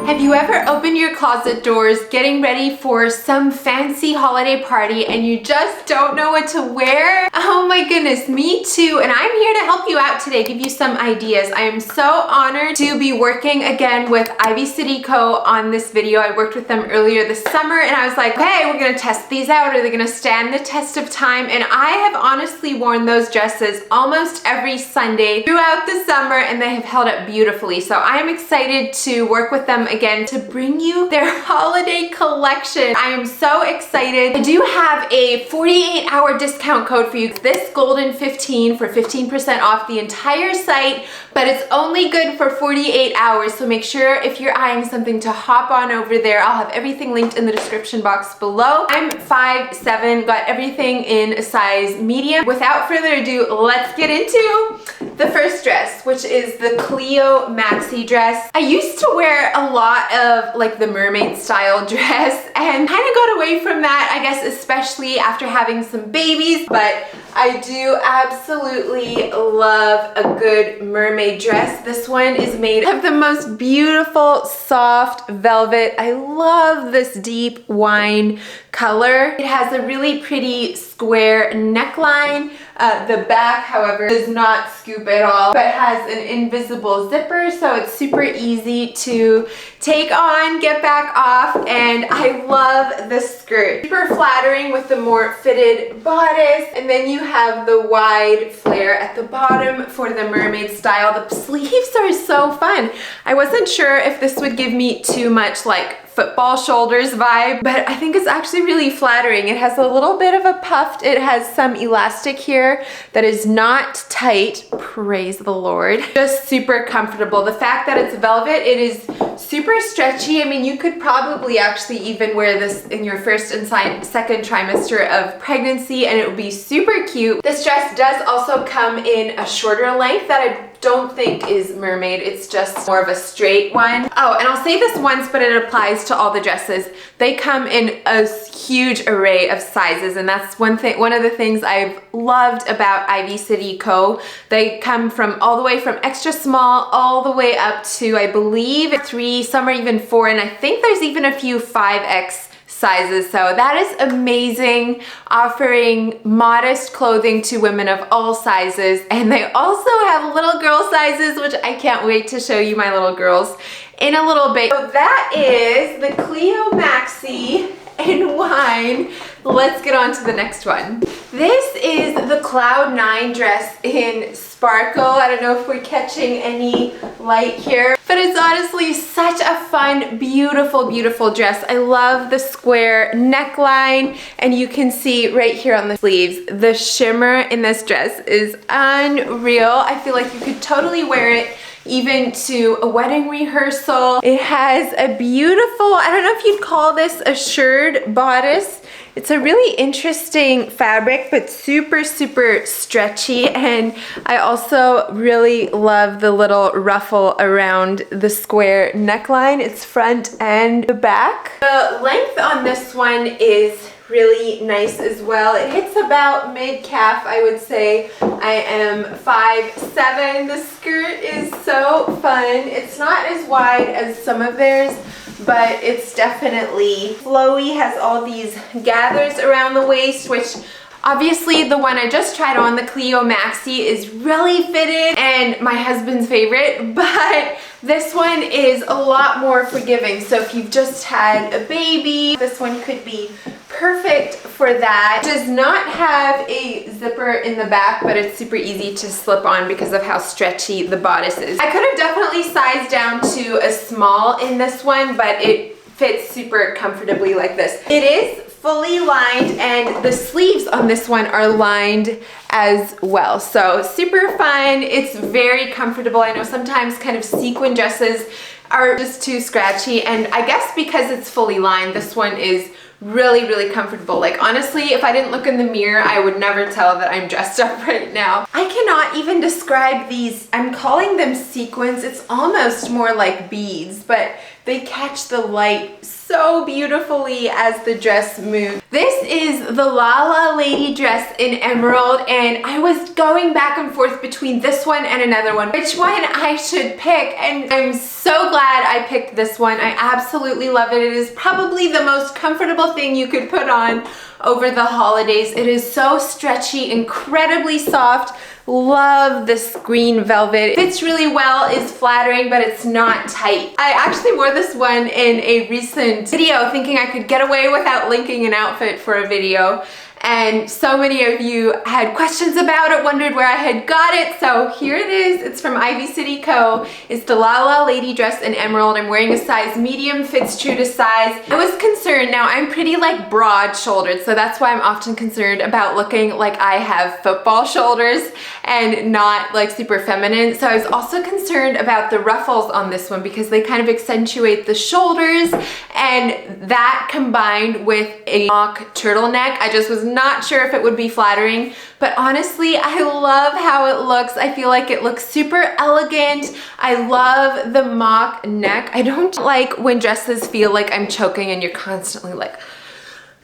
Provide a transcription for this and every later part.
Have you ever opened your closet doors getting ready for some fancy holiday party and you just don't know what to wear? Oh my goodness, me too. And I'm here to help you out today, give you some ideas. I am so honored to be working again with Ivy City Co. on this video. I worked with them earlier this summer and I was like, hey, we're gonna test these out. Are they gonna stand the test of time? And I have honestly worn those dresses almost every Sunday throughout the summer and they have held up beautifully. So I am excited to work with them again to bring you their holiday collection. I am so excited. I do have a 48-hour discount code for you. This golden 15 for 15% off the entire site, but it's only good for 48 hours. So make sure if you're eyeing something to hop on over there. I'll have everything linked in the description box below. I'm 5'7", got everything in a size medium. Without further ado, let's get into the first dress, which is the Cleo Maxi dress. I used to wear a lot of like the mermaid style dress and kind of got away from that, I guess, especially after having some babies, but I do absolutely love a good mermaid dress. This one is made of the most beautiful soft velvet. I love this deep wine color. It has a really pretty square neckline. The back, however, does not scoop at all, but has an invisible zipper, so it's super easy to take on, get back off, and I love the skirt. Super flattering with the more fitted bodice, and then you have the wide flare at the bottom for the mermaid style. The sleeves are so fun. I wasn't sure if this would give me too much like football shoulders vibe, but I think it's actually really flattering. It has a little bit of a puffed, it has some elastic here that is not tight, praise the Lord. Just super comfortable. The fact that it's velvet, it is super stretchy. I mean, you could probably actually even wear this in your first and second trimester of pregnancy and it would be super cute. This dress does also come in a shorter length that I don't think is mermaid. It's just more of a straight one. Oh, and I'll say this once, but it applies to all the dresses. They come in a huge array of sizes, and that's one of the things I've loved about Ivy City Co. They come from all the way from extra small all the way up to, I believe, 3, some are even 4, and I think there's even a few 5X sizes. So that is amazing, offering modest clothing to women of all sizes. And they also have little girl sizes, which I can't wait to show you my little girls in a little bit. So that is the Cleo Maxi in wine. Let's get on to the next one. This is the Cloud 9 dress in Sparkle. I don't know if we're catching any light here, but it's honestly such a fun, beautiful, beautiful dress. I love the square neckline, and you can see right here on the sleeves, the shimmer in this dress is unreal. I feel like you could totally wear it even to a wedding rehearsal. It has a beautiful, I don't know if you'd call this a shirred bodice. It's a really interesting fabric, but super, super stretchy. And I also really love the little ruffle around the square neckline. It's front and the back. The length on this one is really nice as well. It hits about mid-calf, I would say. I am 5'7". The skirt is so fun. It's not as wide as some of theirs, but it's definitely flowy, has all these gathers around the waist, which obviously the one I just tried on, the Cleo Maxi, is really fitted and my husband's favorite, but this one is a lot more forgiving. So if you've just had a baby, this one could be perfect for that. It does not have a zipper in the back, but it's super easy to slip on because of how stretchy the bodice is. I could have definitely sized down to a small in this one, but it fits super comfortably like this. It is fully lined and the sleeves on this one are lined as well. So super fun. It's very comfortable. I know sometimes kind of sequin dresses are just too scratchy, and I guess because it's fully lined, this one is really, really comfortable. Like honestly, if I didn't look in the mirror, I would never tell that I'm dressed up right now. I cannot even describe these. I'm calling them sequins. It's almost more like beads, but they catch the light so beautifully as the dress moves. This is the Lala lady dress in emerald, and I was going back and forth between this one and another one, which one I should pick, and I'm so glad I picked this one. I absolutely love it. It is probably the most comfortable thing you could put on over the holidays. It is so stretchy, incredibly soft. Love this green velvet. Fits really well, is flattering, but it's not tight. I actually wore this one in a recent video thinking I could get away without linking an outfit for a video. And so many of you had questions about it, wondered where I had got it. So here it is. It's from Ivy City Co. It's the Lala lady dress in emerald. I'm wearing a size medium, fits true to size. I was concerned, now I'm pretty like broad shouldered, so that's why I'm often concerned about looking like I have football shoulders and not like super feminine. So I was also concerned about the ruffles on this one because they kind of accentuate the shoulders, and that combined with a mock turtleneck, I just was not sure if it would be flattering, but honestly, I love how it looks. I feel like it looks super elegant. I love the mock neck. I don't like when dresses feel like I'm choking and you're constantly like,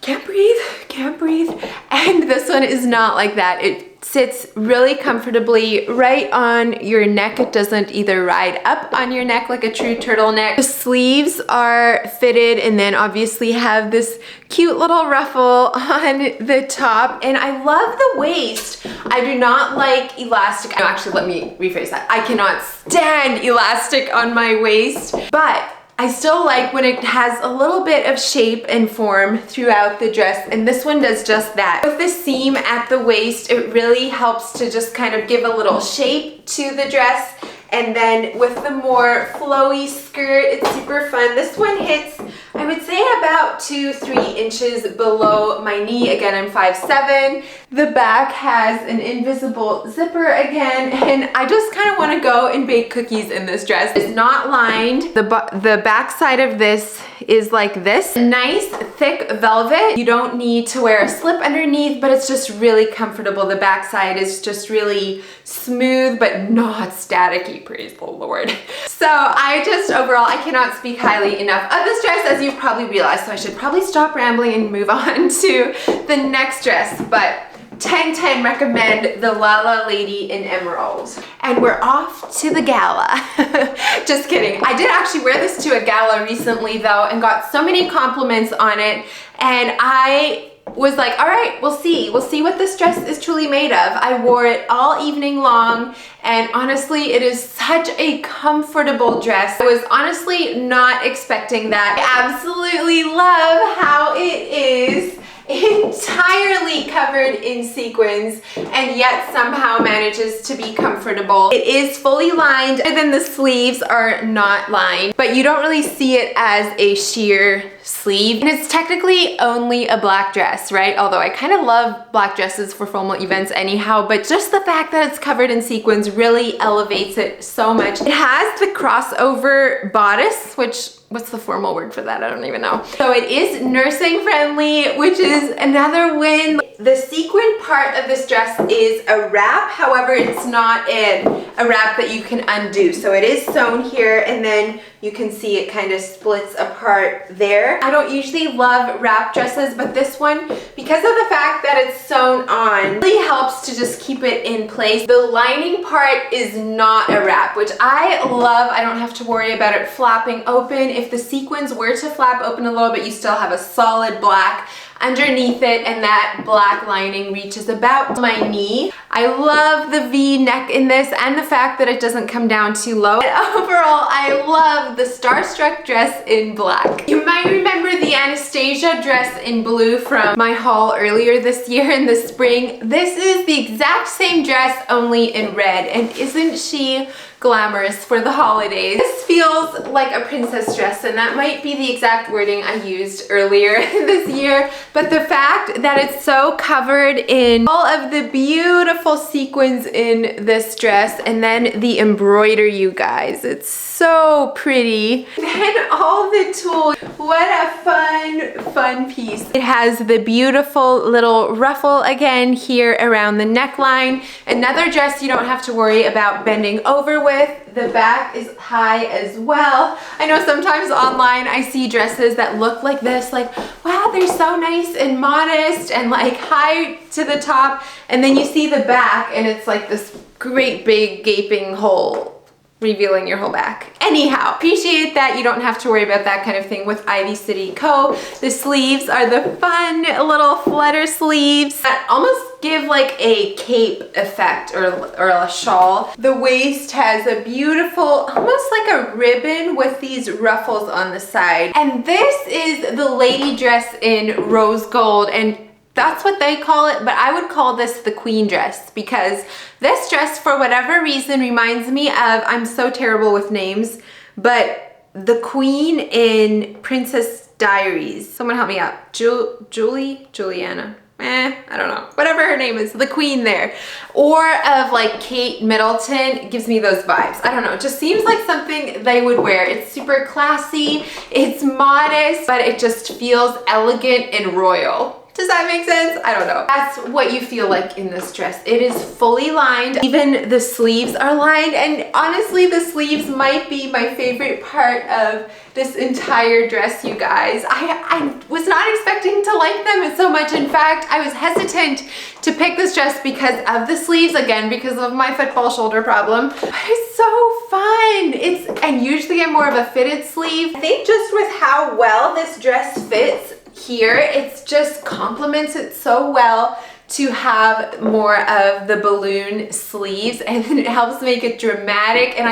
can't breathe, can't breathe. And this one is not like that. It sits really comfortably right on your neck. It doesn't either ride up on your neck like a true turtleneck. The sleeves are fitted and then obviously have this cute little ruffle on the top. And I love the waist. I do not like elastic. No, actually, let me rephrase that. I cannot stand elastic on my waist, but I still like when it has a little bit of shape and form throughout the dress, and this one does just that. With the seam at the waist, it really helps to just kind of give a little shape to the dress, and then with the more flowy skirt, it's super fun. This one hits, I would say, about 2-3 inches below my knee. Again, I'm 5'7". The back has an invisible zipper again, and I just kind of want to go and bake cookies in this dress. It's not lined. The back side of this is like this. Nice thick velvet. You don't need to wear a slip underneath, but it's just really comfortable. The back side is just really smooth, but not staticky, praise the Lord. So I just, overall, I cannot speak highly enough of this dress, as you've probably realized, so I should probably stop rambling and move on to the next dress, but 10/10 recommend the Lala lady in emerald. And we're off to the gala. Just kidding. I did actually wear this to a gala recently though and got so many compliments on it, and I was like, all right, we'll see what this dress is truly made of. I wore it all evening long, and honestly, it is such a comfortable dress. I was honestly not expecting that. I absolutely love how it is entirely covered in sequins and yet somehow manages to be comfortable. It is fully lined, and then the sleeves are not lined, but you don't really see it as a sheer sleeve. And it's technically only a black dress, right? Although I kind of love black dresses for formal events anyhow, but just the fact that it's covered in sequins really elevates it so much. It has the crossover bodice, which, what's the formal word for that? I don't even know. So it is nursing friendly, which is another win. The sequin part of this dress is a wrap. However, it's not a wrap that you can undo. So it is sewn here, and then you can see it kind of splits apart there. I don't usually love wrap dresses, but this one, because of the fact that it's sewn on, really helps to just keep it in place. The lining part is not a wrap, which I love. I don't have to worry about it flapping open. If the sequins were to flap open a little bit, you still have a solid black underneath it, and that black lining reaches about my knee. I love the V neck in this and the fact that it doesn't come down too low. But overall, I love the Starstruck dress in black. You might remember the Anastasia dress in blue from my haul earlier this year in the spring. This is the exact same dress, only in red, and isn't she glamorous for the holidays? This feels like a princess dress, and that might be the exact wording I used earlier this year, but the fact that it's so covered in all of the beautiful beautiful sequins in this dress, and then the embroidery, you guys. It's so pretty. Then all the tulle. What a fun piece. It has the beautiful little ruffle again here around the neckline. Another dress you don't have to worry about bending over with. The back is high as well. I know sometimes online I see dresses that look like this, like, wow, they're so nice and modest and like high to the top, and then you see the back and it's like this great big gaping hole revealing your whole back. Anyhow, appreciate that you don't have to worry about that kind of thing with Ivy City Co. The sleeves are the fun little flutter sleeves that almost give like a cape effect or a shawl. The waist has a beautiful, almost like a ribbon with these ruffles on the side. And this is the lady dress in rose gold, and that's what they call it, but I would call this the queen dress because this dress, for whatever reason, reminds me of, I'm so terrible with names, but the queen in Princess Diaries. Someone help me out. Juliana. I don't know. Whatever her name is, the queen there. Or of like Kate Middleton, gives me those vibes. I don't know, it just seems like something they would wear. It's super classy, it's modest, but it just feels elegant and royal. Does that make sense? I don't know. That's what you feel like in this dress. It is fully lined. Even the sleeves are lined, and honestly, the sleeves might be my favorite part of this entire dress, you guys. I was not expecting to like them so much. In fact, I was hesitant to pick this dress because of the sleeves, again, because of my football shoulder problem. But it's so fun. And usually I'm more of a fitted sleeve. I think just with how well this dress fits here, it's just complements it so well to have more of the balloon sleeves, and then it helps make it dramatic, and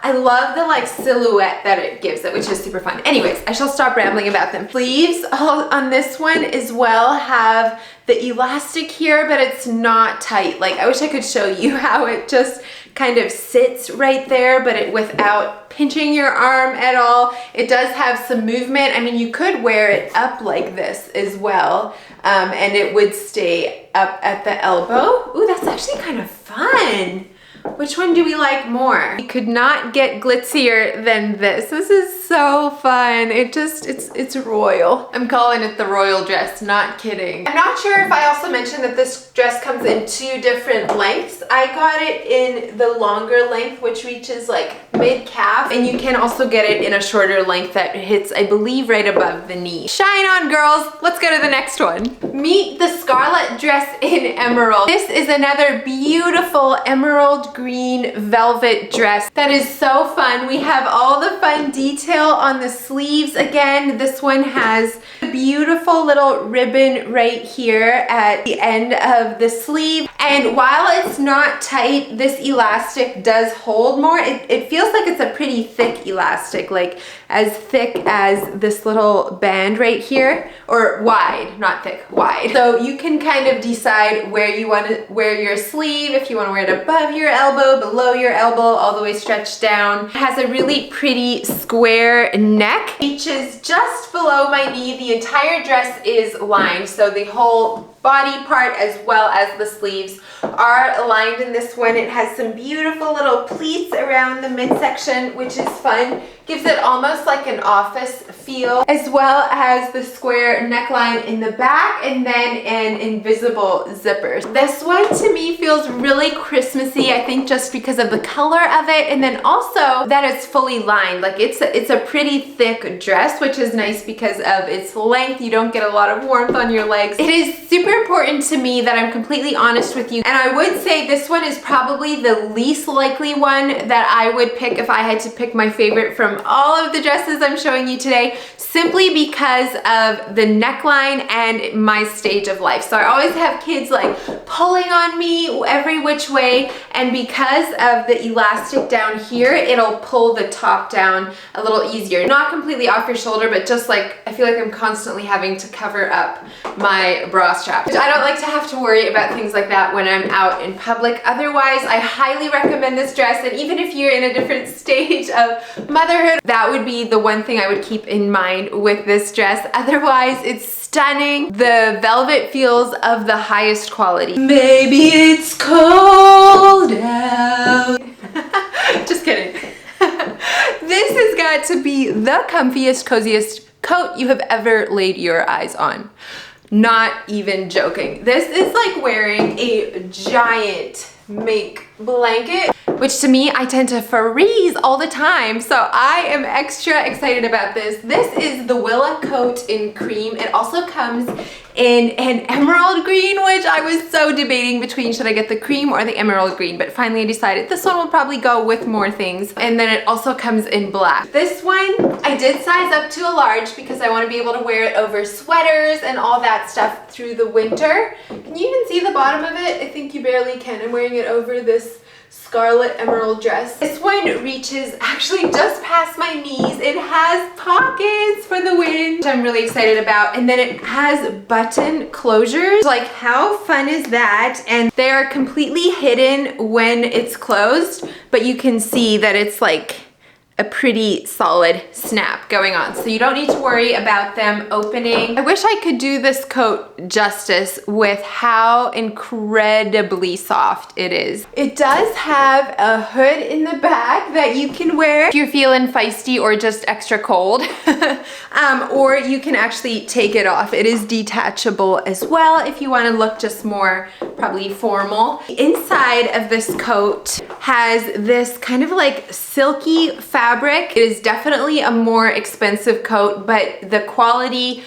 I love the like silhouette that it gives it, which is super fun. Anyways, I shall stop rambling about them. Sleeves on this one as well have the elastic here, but it's not tight. Like, I wish I could show you how it just kind of sits right there, but without pinching your arm at all. It does have some movement. I mean, you could wear it up like this as well, and it would stay up at the elbow. Ooh, that's actually kind of fun. Which one do we like more? You could not get glitzier than this. This is so fun. It's royal. I'm calling it the royal dress, not kidding. I'm not sure if I also mentioned that this dress comes in 2 different lengths. I got it in the longer length, which reaches like mid-calf, and you can also get it in a shorter length that hits, I believe, right above the knee. Shine on, girls. Let's go to the next one. Meet the Scarlet dress in emerald. This is another beautiful emerald green velvet dress that is so fun. We have all the fun detail on the sleeves. Again, this one has a beautiful little ribbon right here at the end of the sleeve, and while it's not tight, this elastic does hold more. It feels like it's a pretty thick elastic, like as thick as this little band right here, or wide, not thick, wide. So you can kind of decide where you want to wear your sleeve, if you want to wear it above your elbow, below your elbow, all the way stretched down. It has a really pretty square neck, reaches just below my knee. The entire dress is lined, so the whole body part as well as the sleeves are lined in this one. It has some beautiful little pleats around the midsection, which is fun. Gives it almost like an office feel, as well as the square neckline in the back and then an invisible zipper. This one to me feels really Christmassy, I think just because of the color of it, and then also that it's fully lined. Like it's a pretty thick dress, which is nice because of its length. You don't get a lot of warmth on your legs. It is super important to me that I'm completely honest with you, and I would say this one is probably the least likely one that I would pick if I had to pick my favorite from all of the dresses I'm showing you today, simply because of the neckline and my stage of life. So I always have kids like pulling on me every which way, and because of the elastic down here, it'll pull the top down a little easier. Not completely off your shoulder, but just like, I feel like I'm constantly having to cover up my bra strap. I don't like to have to worry about things like that when I'm out in public. Otherwise, I highly recommend this dress, and even if you're in a different stage of motherhood, that would be the one thing I would keep in in mind with this dress. Otherwise, it's stunning. The velvet feels of the highest quality. Maybe it's cold out. Just kidding. This has got to be the comfiest, coziest coat you have ever laid your eyes on. Not even joking. This is like wearing a giant mink blanket, which to me, I tend to freeze all the time. So I am extra excited about this. This is the Willa coat in cream. It also comes in an emerald green, which I was so debating between should I get the cream or the emerald green, but finally I decided this one will probably go with more things. And then it also comes in black. This one, I did size up to a large because I want to be able to wear it over sweaters and all that stuff through the winter. Can you even see the bottom of it? I think you barely can. I'm wearing it over this Scarlet emerald dress. This one reaches actually just past my knees. It has pockets for the wind, which I'm really excited about. And then it has button closures. Like, how fun is that? And they are completely hidden when it's closed, but you can see that it's like a pretty solid snap going on. So you don't need to worry about them opening. I wish I could do this coat justice with how incredibly soft it is. It does have a hood in the back that you can wear if you're feeling feisty or just extra cold. Or you can actually take it off. It is detachable as well if you want to look just more probably formal. The inside of this coat has this kind of like silky fabric. It is definitely a more expensive coat, but the quality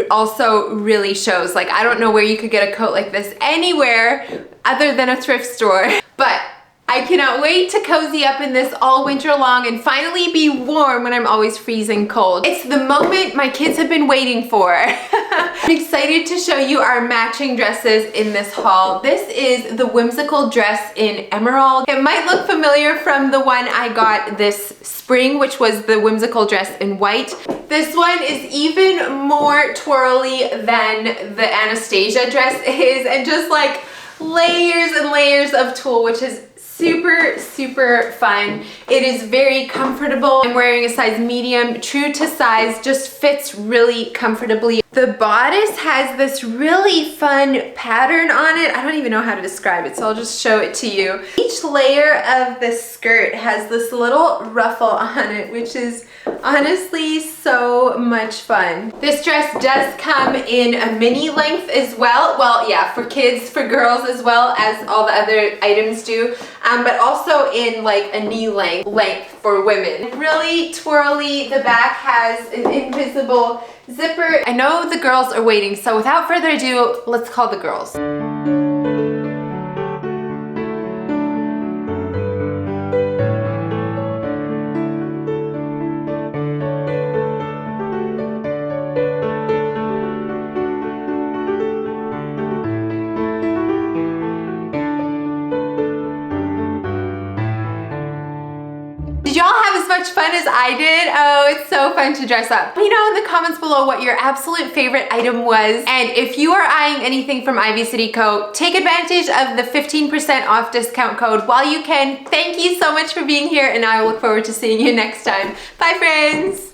also really shows. Like, I don't know where you could get a coat like this anywhere other than a thrift store, but I cannot wait to cozy up in this all winter long and finally be warm when I'm always freezing cold. It's the moment my kids have been waiting for. I'm excited to show you our matching dresses in this haul. This is the Whimsical Dress in Emerald. It might look familiar from the one I got this spring, which was the Whimsical Dress in White. This one is even more twirly than the Anastasia Dress is, and just like layers and layers of tulle, which is super, super fun. It is very comfortable. I'm wearing a size medium, true to size, just fits really comfortably. The bodice has this really fun pattern on it. I don't even know how to describe it, so I'll just show it to you. Each layer of the skirt has this little ruffle on it, which is honestly so much fun. This dress does come in a mini length as well. Well, yeah, for kids, for girls, as well as all the other items do. But also in like a knee length for women. Really twirly. The back has an invisible zipper. I know the girls are waiting, so without further ado, let's call the girls. Y'all have as much fun as I did? Oh, it's so fun to dress up. Let me know in the comments below what your absolute favorite item was. And if you are eyeing anything from Ivy City Co., take advantage of the 15% off discount code while you can. Thank you so much for being here, and I will look forward to seeing you next time. Bye, friends.